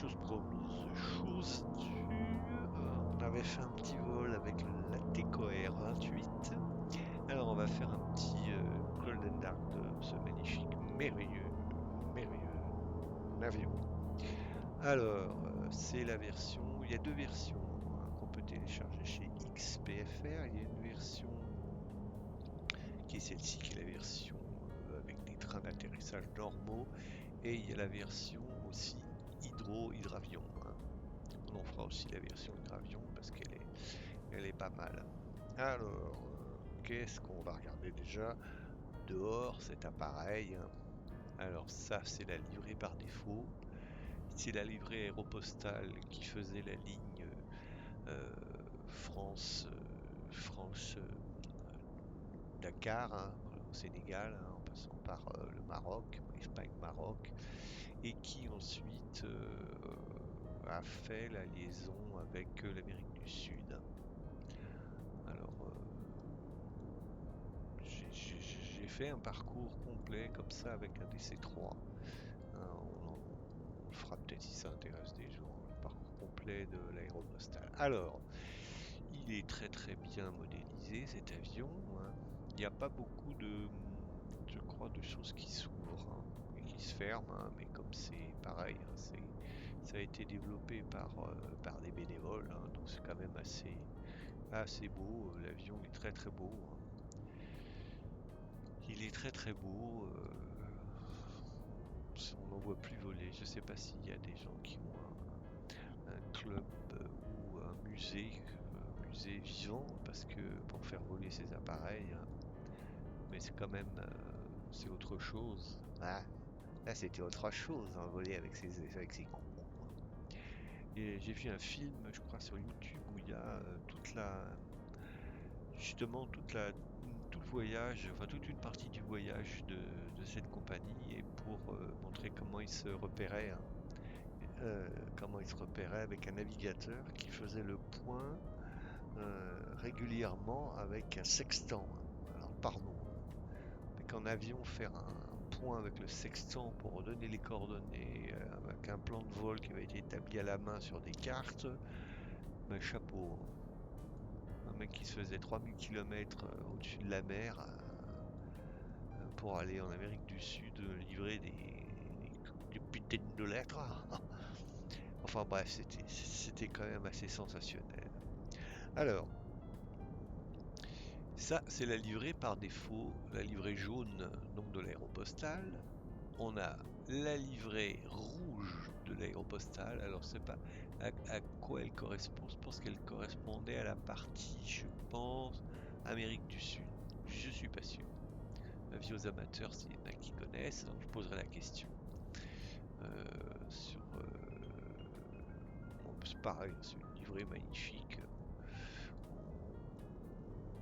chose promise, chose due. On avait fait un petit vol avec la TCOR 28. Alors on va faire un petit Golden Dark de ce magnifique, merveilleux avion. Alors, c'est la version. Il y a deux versions qu'on peut télécharger chez XPFR. Il y a une version qui est celle-ci, qui est la version avec des trains d'atterrissage normaux. Et il y a la version aussi hydravion, hein. On en fera aussi la version hydravion parce elle est pas mal. Alors, qu'est-ce qu'on va regarder déjà dehors cet appareil, hein. Alors ça, c'est la livrée par défaut. C'est la livrée aéropostale qui faisait la ligne euh, France, France Dakar, hein, au Sénégal, hein, en passant par le Maroc, Espagne-Maroc, et qui ensuite a fait la liaison avec l'Amérique du Sud. Alors, j'ai fait un parcours complet comme ça avec un DC3. Hein, on le fera peut-être si ça intéresse des gens, le parcours complet de l'aéropostale. Alors, il est très bien modélisé cet avion, hein. Il n'y a pas beaucoup de, je crois, de choses qui s'ouvrent, hein, et qui se ferment, hein, mais comme c'est pareil, hein, ça a été développé par des bénévoles, hein, donc c'est quand même assez beau. L'avion est très beau, hein. Il est très beau. On n'en voit plus voler. Je sais pas s'il y a des gens qui ont un club ou un musée vivant, parce que pour faire voler ces appareils, hein, mais c'est quand même c'est autre chose. Ah, là c'était autre chose, hein, voler avec ces cons. Et j'ai vu un film, je crois, sur YouTube où il y a justement tout le voyage, enfin toute une partie du voyage de cette compagnie, et pour montrer comment ils se repéraient, hein. Comment ils se repéraient avec un navigateur qui faisait le point régulièrement avec un sextant, hein. Alors pardon, mais qu'en avion faire un point avec le sextant pour donner les coordonnées avec un plan de vol qui avait été établi à la main sur des cartes, ben chapeau, hein. Un mec qui se faisait 3000 km au-dessus de la mer pour aller en Amérique du Sud livrer des putains de lettres. Enfin bref, c'était quand même assez sensationnel. Alors, ça, c'est la livrée par défaut, la livrée jaune donc de l'aéropostale. On a la livrée rouge de l'aéropostale. Alors, c'est pas à quoi elle correspond. Je pense qu'elle correspondait à la partie, je pense, Amérique du Sud. Je suis pas sûr. Avis aux amateurs, s'il y en a qui connaissent, hein, je poserai la question. Sur, bon, c'est pareil, c'est une livrée magnifique.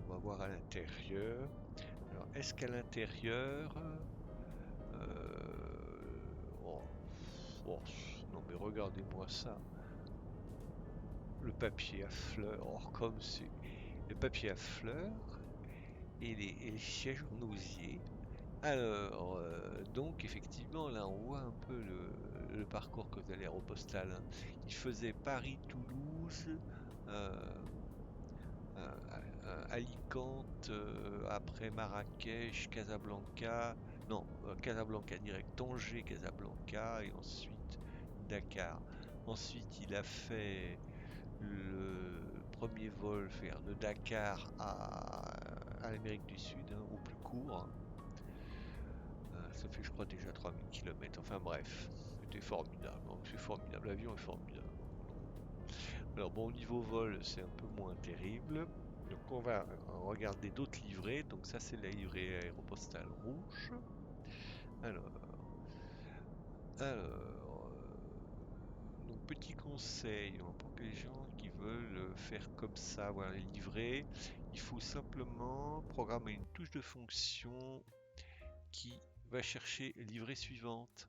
On va voir à l'intérieur. Alors, est-ce qu'à l'intérieur, oh, oh, non mais regardez-moi ça, le papier à fleurs, oh, comme c'est le papier à fleurs et les sièges en osier. Alors, donc effectivement, là on voit un peu le parcours que faisait l'aéropostale, hein. Il faisait Paris-Toulouse, euh, Alicante, après Marrakech, Casablanca, non, Casablanca direct, Tanger, Casablanca, et ensuite Dakar. Ensuite, il a fait le premier vol faire de Dakar à l'Amérique du Sud, hein, au plus court. Ça fait, je crois, déjà 3000 km. Enfin bref, c'était formidable, hein. C'est formidable, l'avion est formidable. Alors bon, au niveau vol, c'est un peu moins terrible. Donc on va regarder d'autres livrées. Donc ça, c'est la livrée aéropostale rouge. Alors, donc petit conseil, hein, pour les gens qui veulent faire comme ça, avoir les livrées, il faut simplement programmer une touche de fonction qui va chercher livrée suivante,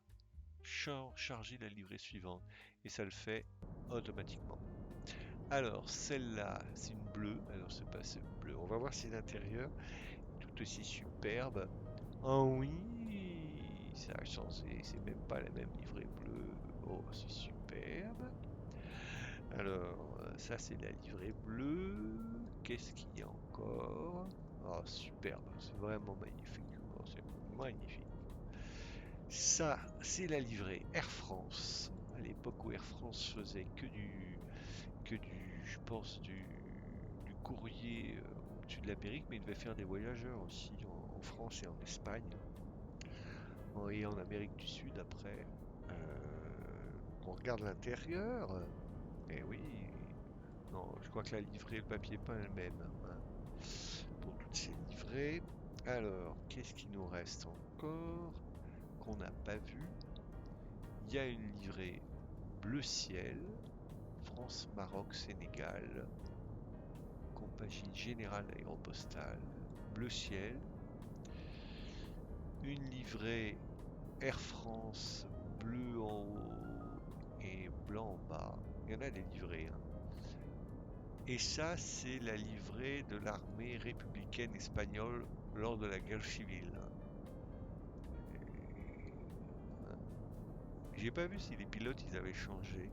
charger la livrée suivante, et ça le fait automatiquement. Alors celle-là, c'est une bleue. Alors c'est pas ce bleu. On va voir si l'intérieur est tout aussi superbe. Oh oui, ça a changé. C'est même pas la même livrée bleue. Oh, c'est super. superbe. Alors, ça c'est la livrée bleue. Qu'est-ce qu'il y a encore? Oh, superbe, c'est vraiment magnifique. Oh, c'est magnifique. Ça, c'est la livrée Air France. À l'époque où Air France faisait je pense, du courrier au-dessus de l'Amérique, mais il devait faire des voyageurs aussi en France et en Espagne, et en Amérique du Sud après. On regarde l'intérieur. Eh oui, non, je crois que la livrée, le papier peint est le même, hein, pour toutes ces livrées. Alors, qu'est-ce qui nous reste encore qu'on n'a pas vu? Il y a une livrée bleu ciel, France, Maroc, Sénégal, compagnie générale aéropostale, bleu ciel. Une livrée Air France, bleu en haut et blanc en bas. Il y en a des livrées, hein. Et ça, c'est la livrée de l'armée républicaine espagnole lors de la guerre civile. J'ai pas vu si les pilotes ils avaient changé.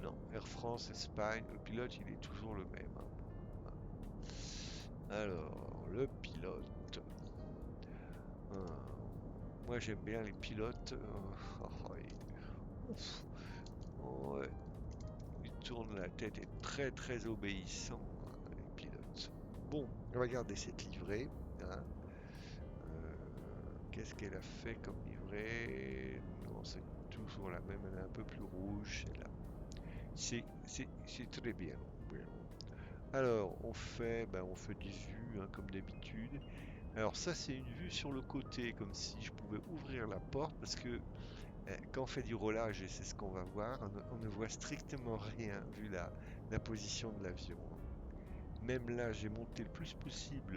Non, Air France, Espagne, le pilote il est toujours le même, hein. Alors, le pilote. Moi j'aime bien les pilotes. Ouf. Ouais. Il tourne la tête, est très très obéissant, hein, les pilotes. Bon, on va garder cette livrée, hein. Qu'est-ce qu'elle a fait comme livrée? Non, c'est toujours la même, elle est un peu plus rouge, celle-là. C'est très bien. Bien. Alors, on fait des vues, hein, comme d'habitude. Alors ça, c'est une vue sur le côté, comme si je pouvais ouvrir la porte, parce que quand on fait du roulage, et c'est ce qu'on va voir, on ne voit strictement rien vu la position de l'avion. Même là, j'ai monté le plus possible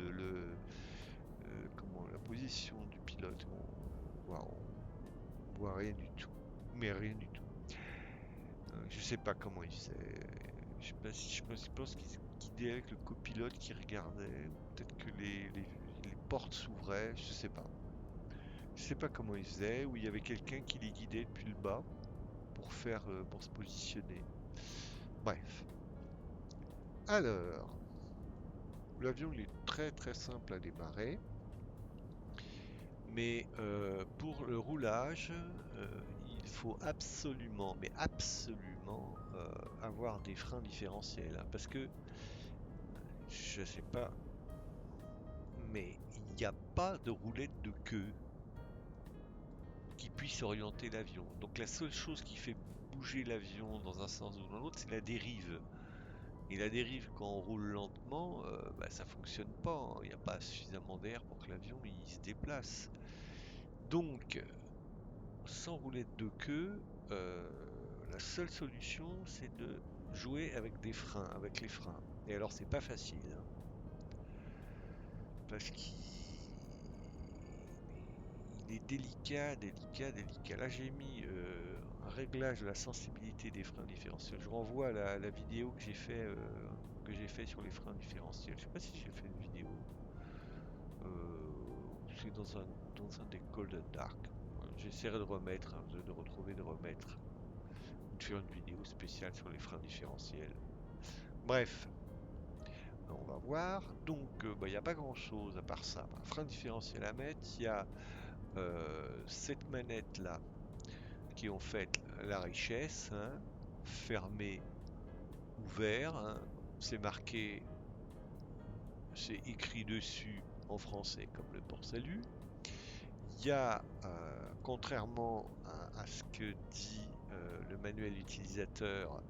la position du pilote. On voit rien du tout, mais rien du tout. Je sais pas comment il faisait. Je pense qu'il se guidait avec le copilote qui regardait, ou peut-être que les portes s'ouvraient, je sais pas. Je sais pas comment il faisait, ou il y avait quelqu'un qui les guidait depuis le bas pour se positionner. Bref. Alors, l'avion il est très très simple à démarrer, mais pour le roulage, il faut absolument, mais absolument avoir des freins différentiels, hein, parce que je sais pas, mais il n'y a pas de roulette de queue qui puisse orienter l'avion. Donc la seule chose qui fait bouger l'avion dans un sens ou dans l'autre, c'est la dérive. Et la dérive, quand on roule lentement, ça fonctionne pas, hein. Il n'y a pas suffisamment d'air pour que l'avion il se déplace. Donc, sans roulette de queue, la seule solution, c'est de jouer avec des freins, avec les freins. Et alors, c'est pas facile, hein, parce qu'il est délicat, délicat, délicat. Là, j'ai mis un réglage de la sensibilité des freins différentiels. Je renvoie à la vidéo que j'ai fait sur les freins différentiels. Je sais pas si j'ai fait une vidéo. C'est dans un des Golden Dark. J'essaierai de remettre, hein, de retrouver, de remettre, de faire une vidéo spéciale sur les freins différentiels. Bref, on va voir. Donc, il n'y a pas grand chose à part ça. Un frein différentiel à mettre. Il y a cette manette là qui ont fait la richesse, hein, fermé, ouvert, hein. C'est marqué, c'est écrit dessus en français comme le port salut. Il y a, contrairement à ce que dit le manuel utilisateur,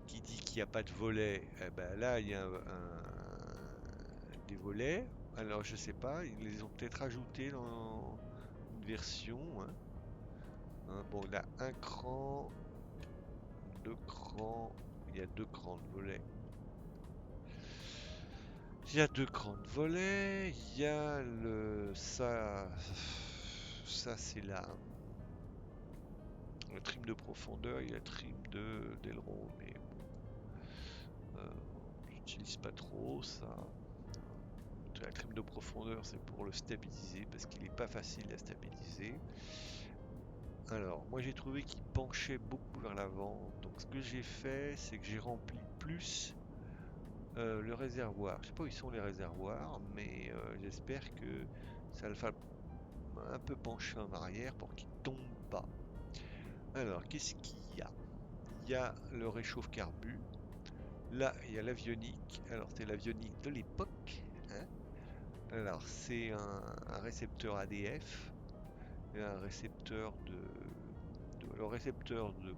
qui dit qu'il n'y a pas de volet, eh ben là il y a des volets. Alors je sais pas, ils les ont peut-être ajoutés dans une version, hein. Bon, il a un cran, deux crans, il y a deux crans de volets. Il y a deux crans de volets, il y a ça c'est la trim de profondeur, il y a la trim d'aileron, mais bon, j'utilise pas trop ça. La trim de profondeur, c'est pour le stabiliser parce qu'il n'est pas facile à stabiliser. Alors, moi j'ai trouvé qu'il penchait beaucoup vers l'avant. Donc ce que j'ai fait, c'est que j'ai rempli plus le réservoir. Je sais pas où ils sont les réservoirs, mais j'espère que ça le fait un peu pencher en arrière pour qu'il tombe pas. Alors, qu'est-ce qu'il y a? Il y a le réchauffe-carbu. Là, il y a l'avionique. Alors, c'est l'avionique de l'époque, hein. Alors, c'est un récepteur ADF et un récepteur le récepteur de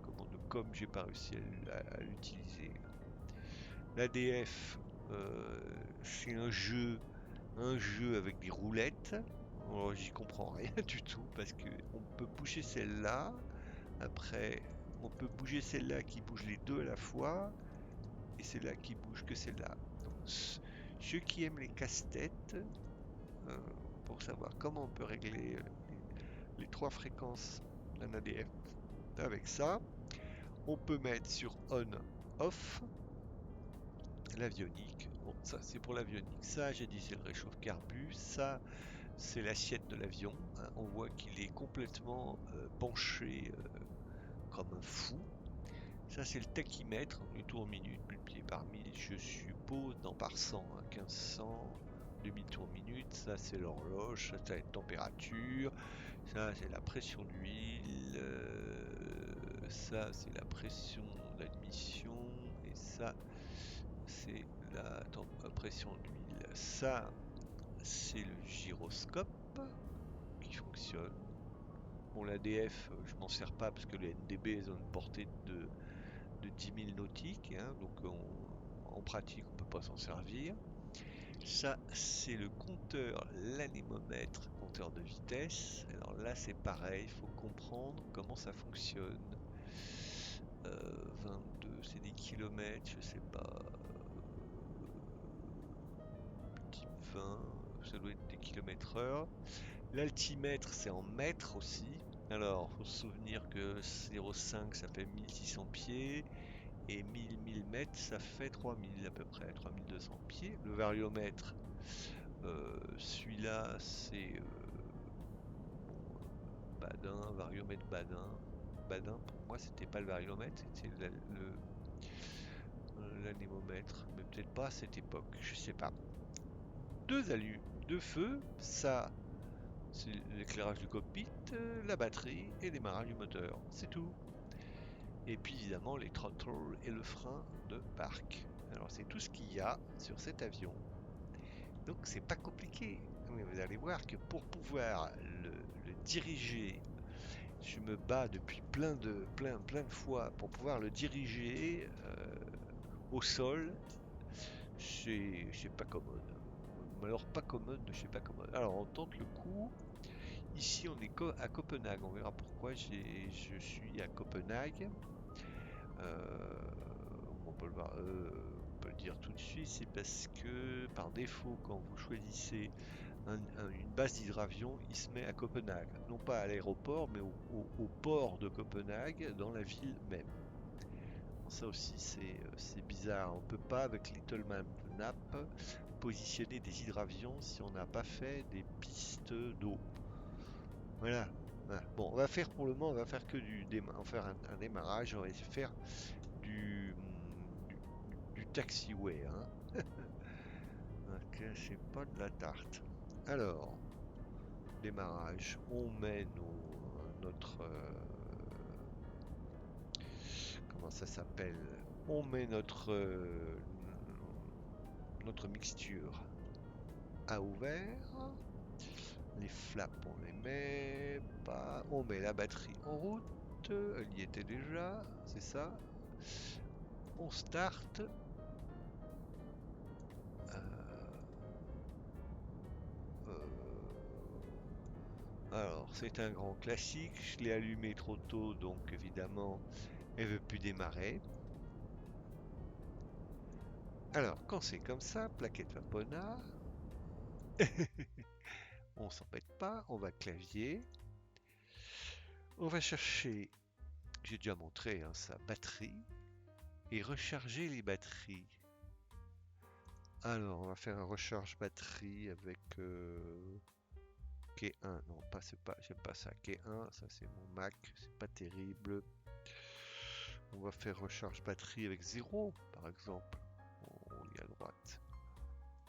com, j'ai pas réussi à l'utiliser. L'ADF, c'est un jeu avec des roulettes. Alors, j'y comprends rien du tout parce que on peut bouger celle-là. Après, on peut bouger celle-là qui bouge les deux à la fois et celle-là qui bouge que celle-là. Donc, ceux qui aiment les casse-têtes, euh, pour savoir comment on peut régler les trois fréquences d'un ADF avec ça, on peut mettre sur on-off l'avionique. Bon, ça c'est pour l'avionique. Ça, j'ai dit, c'est le réchauffe-carbu. Ça, c'est l'assiette de l'avion, hein. On voit qu'il est complètement penché comme un fou. Ça, c'est le tachymètre, les tours minute multiplié par 1000, je suppose, non par 100, hein, 1500, 2000 tours minute. Ça, c'est l'horloge, ça, c'est la température. Ça, c'est la pression d'huile. Ça, c'est la pression d'admission. Et ça, c'est la pression d'huile. Ça, c'est le gyroscope qui fonctionne. Bon, l'ADF, je m'en sers pas parce que les NDB ils ont une portée de 10 000 nautiques, hein, donc en pratique on peut pas s'en servir. Ça c'est le compteur, l'anémomètre, compteur de vitesse. Alors là c'est pareil, il faut comprendre comment ça fonctionne. 22, c'est des kilomètres, je sais pas. Petit 20, ça doit être des kilomètres heure. L'altimètre c'est en mètres aussi. Alors, faut se souvenir que 0,5 ça fait 1600 pieds et 1000 mètres ça fait 3000 à peu près, 3200 pieds. Le variomètre, celui-là c'est Badin, variomètre Badin. Badin pour moi c'était pas le variomètre, c'était l'anémomètre, mais peut-être pas à cette époque, je sais pas. Deux alus, deux feux, ça c'est l'éclairage du cockpit, la batterie et le démarrage du moteur, c'est tout. Et puis évidemment les throttles et le frein de barque. Alors c'est tout ce qu'il y a sur cet avion. Donc c'est pas compliqué. Mais vous allez voir que pour pouvoir le diriger, je me bats depuis plein de fois pour pouvoir le diriger au sol. C'est pas commode. Mais alors pas commode de chez pas commode. Alors on tente le coup. Ici on est à Copenhague. On verra pourquoi je suis à Copenhague. On peut on peut le dire tout de suite, c'est parce que par défaut, quand vous choisissez une base d'hydravion, il se met à Copenhague. Non pas à l'aéroport, mais au port de Copenhague, dans la ville même. Bon, ça aussi, c'est bizarre. On peut pas, avec Little Map, positionner des hydravions si on n'a pas fait des pistes d'eau. Voilà. Voilà. Bon, on va faire pour le moment, on va faire que on va faire un démarrage, on va faire du, du taxiway, hein. Ok, c'est pas de la tarte. Alors, démarrage, on met notre... comment ça s'appelle? On met notre mixture à ouvert. Les flaps, on les met pas. On met la batterie en route. Elle y était déjà, c'est ça. On start. Alors, c'est un grand classique. Je l'ai allumé trop tôt, donc évidemment, elle veut plus démarrer. Alors, quand c'est comme ça, plaquette Vapona, on s'embête pas, on va clavier. On va chercher, j'ai déjà montré hein, sa batterie, et recharger les batteries. Alors, on va faire un recharge batterie avec quai 1. Non, j'aime pas ça. Quai 1, ça c'est mon Mac, c'est pas terrible. On va faire recharge batterie avec 0, par exemple. On y est à droite.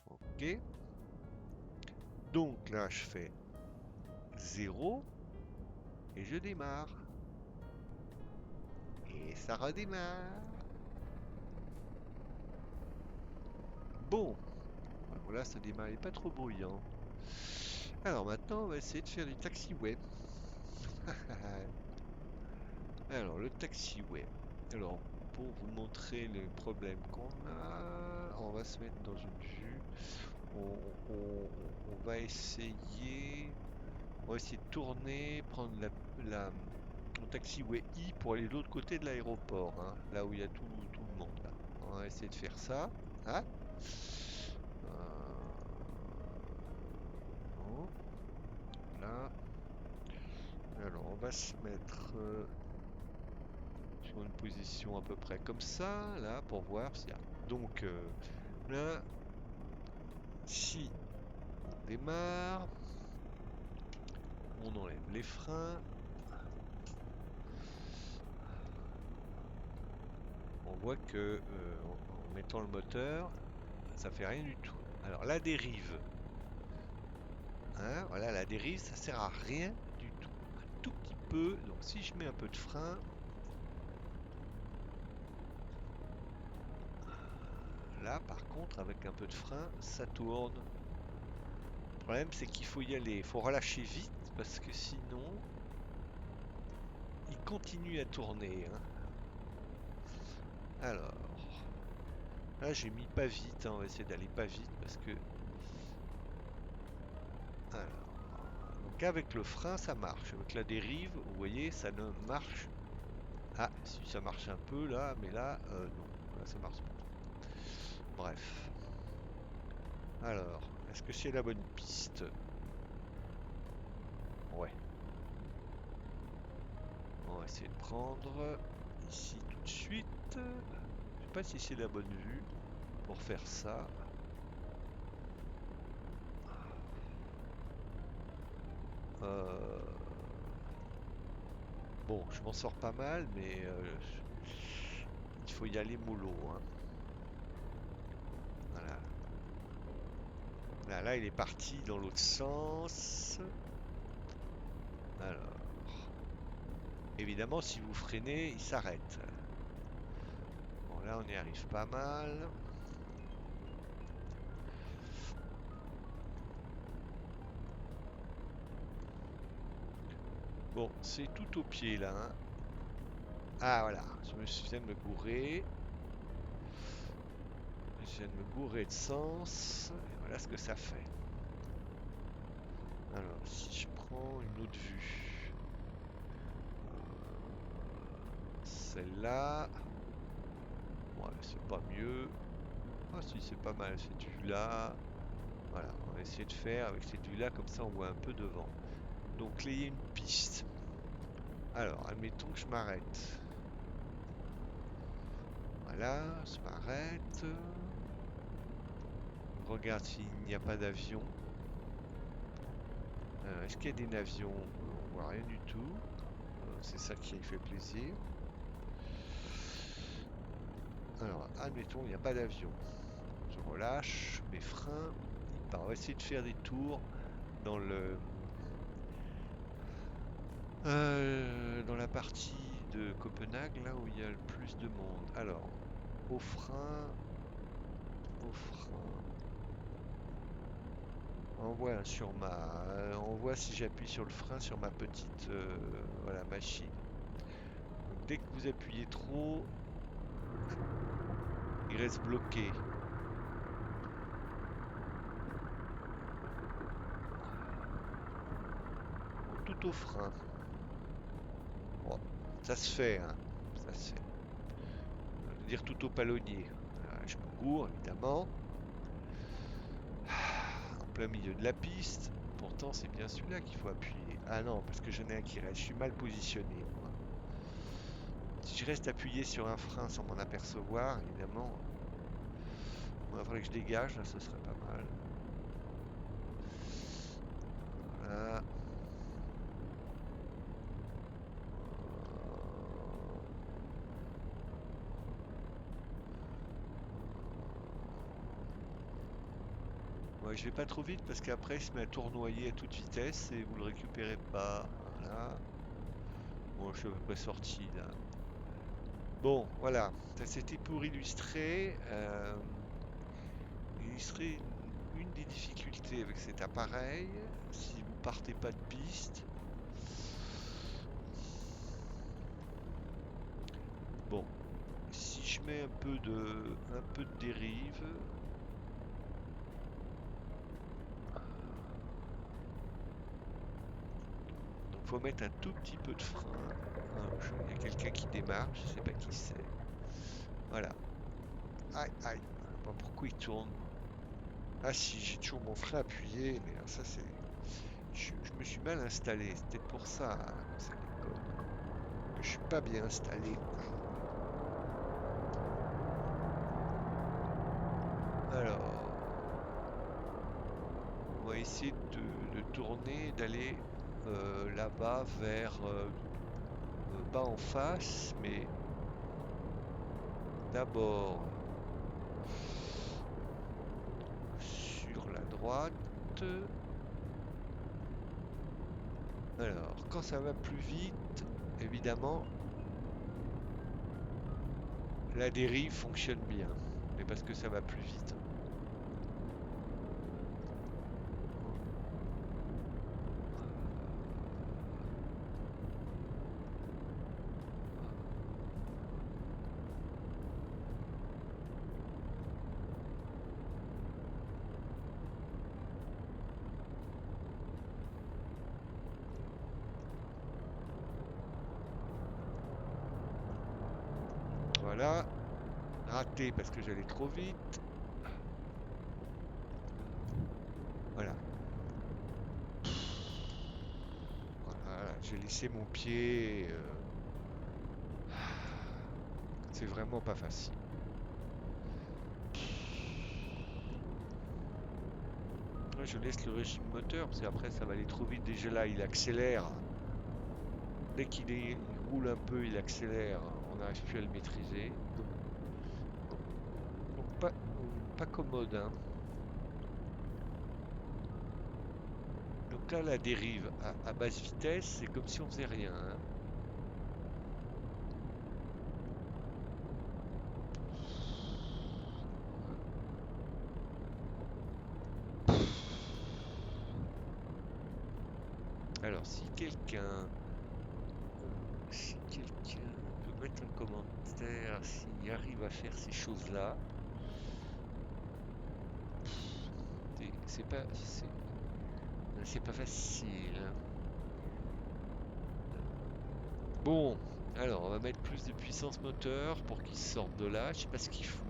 Ok. Donc là, je fais 0 et je démarre. Et ça redémarre. Bon. Voilà, ça démarre, il n'est pas trop bruyant. Alors maintenant, on va essayer de faire du taxiway. Alors, le taxiway. Alors, pour vous montrer les problèmes qu'on a, on va se mettre dans une vue. On va essayer. On va essayer de tourner, prendre le taxiway I pour aller de l'autre côté de l'aéroport, hein, là où il y a tout le monde. Là. On va essayer de faire ça. Hein. Non. Là. Alors, on va se mettre sur une position à peu près comme ça, là, pour voir s'il y a. Donc, là, si on démarre, on enlève les freins. On voit que en mettant le moteur, ça fait rien du tout. Alors la dérive, hein, voilà, la dérive, ça sert à rien du tout. Un tout petit peu. Donc si je mets un peu de frein, là par contre avec un peu de frein, ça tourne. Le problème c'est qu'il faut y aller, il faut relâcher vite parce que sinon il continue à tourner. Hein. Alors là j'ai mis pas vite, hein, on va essayer d'aller pas vite parce que. Alors. Donc avec le frein ça marche, avec la dérive vous voyez ça ne marche. Ah si ça marche un peu là, mais là non, là ça marche pas. Bref. Alors, est-ce que c'est la bonne piste? Ouais. On va essayer de prendre ici tout de suite. Je sais pas si c'est la bonne vue pour faire ça. Bon, je m'en sors pas mal, mais il faut y aller mollo. Hein. Voilà. Là, il est parti dans l'autre sens. Alors, évidemment, si vous freinez, il s'arrête. Bon, là, on y arrive pas mal. Bon, c'est tout au pied là. Hein. Ah voilà, je viens de me gourer. Je viens de me gourer de sens. Et voilà ce que ça fait. Alors, si je prends une autre vue. Celle-là. Ouais, c'est pas mieux. Ah si, c'est pas mal cette vue-là. Voilà, on va essayer de faire avec cette vue-là, comme ça on voit un peu devant. Donc là, il y a une piste. Alors, admettons que je m'arrête. Voilà, je m'arrête. On regarde s'il n'y a pas d'avion. Est-ce qu'il y a des avions? On voit rien du tout. C'est ça qui fait plaisir. Alors, admettons, il n'y a pas d'avion. Je relâche mes freins. On va essayer de faire des tours dans le dans la partie de Copenhague, là où il y a le plus de monde. Alors, au frein. On voit sur on voit si j'appuie sur le frein sur ma petite voilà, machine. Donc, dès que vous appuyez trop, il reste bloqué. Tout au frein. Bon, ça se fait, hein. Ça se fait. Je veux dire tout au palonnier. Voilà, je me gourre, évidemment. En plein milieu de la piste. Pourtant, c'est bien celui-là qu'il faut appuyer. Ah non, parce que j'en ai un qui reste. Je suis mal positionné, moi. Si je reste appuyé sur un frein sans m'en apercevoir, évidemment, il faudrait que je dégage, là, ce serait pas mal. Voilà. Ouais, je vais pas trop vite parce qu'après il se met à tournoyer à toute vitesse et vous le récupérez pas. Voilà. Bon, je suis à peu près sorti là. Bon, voilà. Ça c'était pour illustrer une des difficultés avec cet appareil. Si vous partez pas de piste. Bon, si je mets un peu de dérive. Donc faut mettre un tout petit peu de frein. Il y a quelqu'un qui démarre, je sais pas qui c'est. Voilà. Aïe, aïe. Je sais pas pourquoi il tourne. Ah si, j'ai toujours mon frein appuyé, mais ça c'est... Je me suis mal installé, c'est peut-être pour ça hein, que ça déconne. Que je suis pas bien installé. Alors, on va essayer de tourner, d'aller là-bas vers... pas en face, mais d'abord sur la droite. Alors, quand ça va plus vite, évidemment, la dérive fonctionne bien. Mais parce que ça va plus vite. Voilà. Raté parce que j'allais trop vite. Voilà. Voilà, j'ai laissé mon pied. C'est vraiment pas facile. Moi, je laisse le régime moteur parce qu'après ça va aller trop vite. Déjà là, il accélère. Dès il roule un peu, il accélère. On n'arrive plus à le maîtriser. Donc pas commode, hein. Donc là, la dérive à basse vitesse, c'est comme si on faisait rien, hein. Alors, si quelqu'un peut mettre un commentaire s'il arrive à faire ces choses-là, c'est pas facile. Bon, alors on va mettre plus de puissance moteur pour qu'il sorte de là. Je sais pas ce qu'il fout.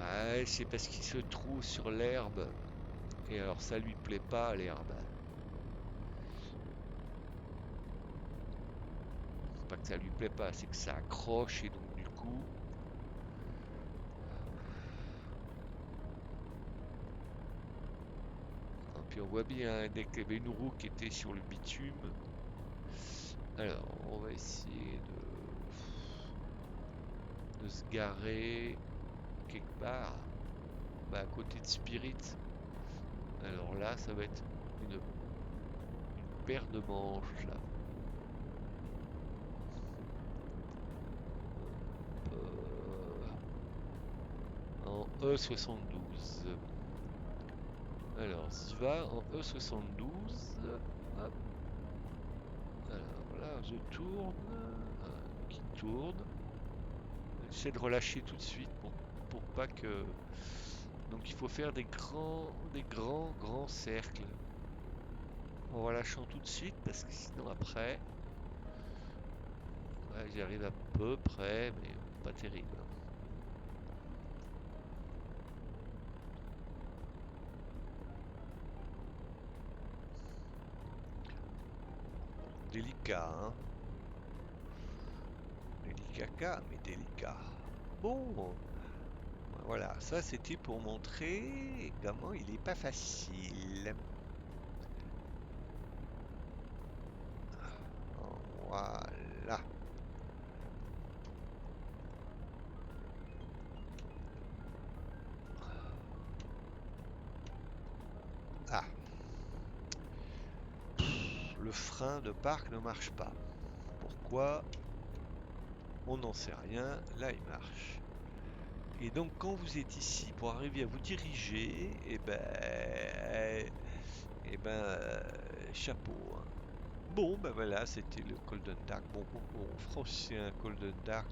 Ah, c'est parce qu'il se trouve sur l'herbe. Et alors ça lui plaît pas l'herbe. C'est pas que ça lui plaît pas, c'est que ça accroche et donc du coup. Et puis on voit bien dès qu'il y avait une roue qui était sur le bitume. Alors on va essayer de se garer quelque part. Bah, à côté de Spirit. Alors là ça va être une paire de manches là. En E72. Alors, s'il va en E72. Hop. Alors là, je tourne. Qui tourne. J'essaie de relâcher tout de suite pour pas que. Donc il faut faire des grands cercles. En relâchant tout de suite parce que sinon après. Ouais, j'y arrive à peu près, mais pas terrible. Délicat, hein. Délicat, mais délicat. Bon, voilà, ça c'était pour montrer comment il est pas facile. Voilà. frein de parc ne marche pas. Pourquoi? On n'en sait rien. Là, il marche. Et donc, quand vous êtes ici, pour arriver à vous diriger, chapeau, hein. Bon, ben voilà, c'était le Golden Dark. Bon, on fera aussi un Golden Dark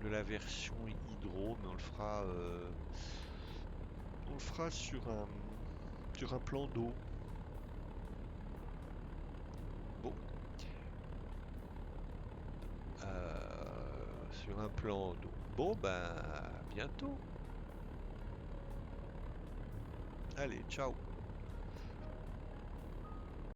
de la version Hydro, mais on le fera sur un plan d'eau. Bon, sur un plan d'eau. Bon, ben, à bientôt. Allez, ciao.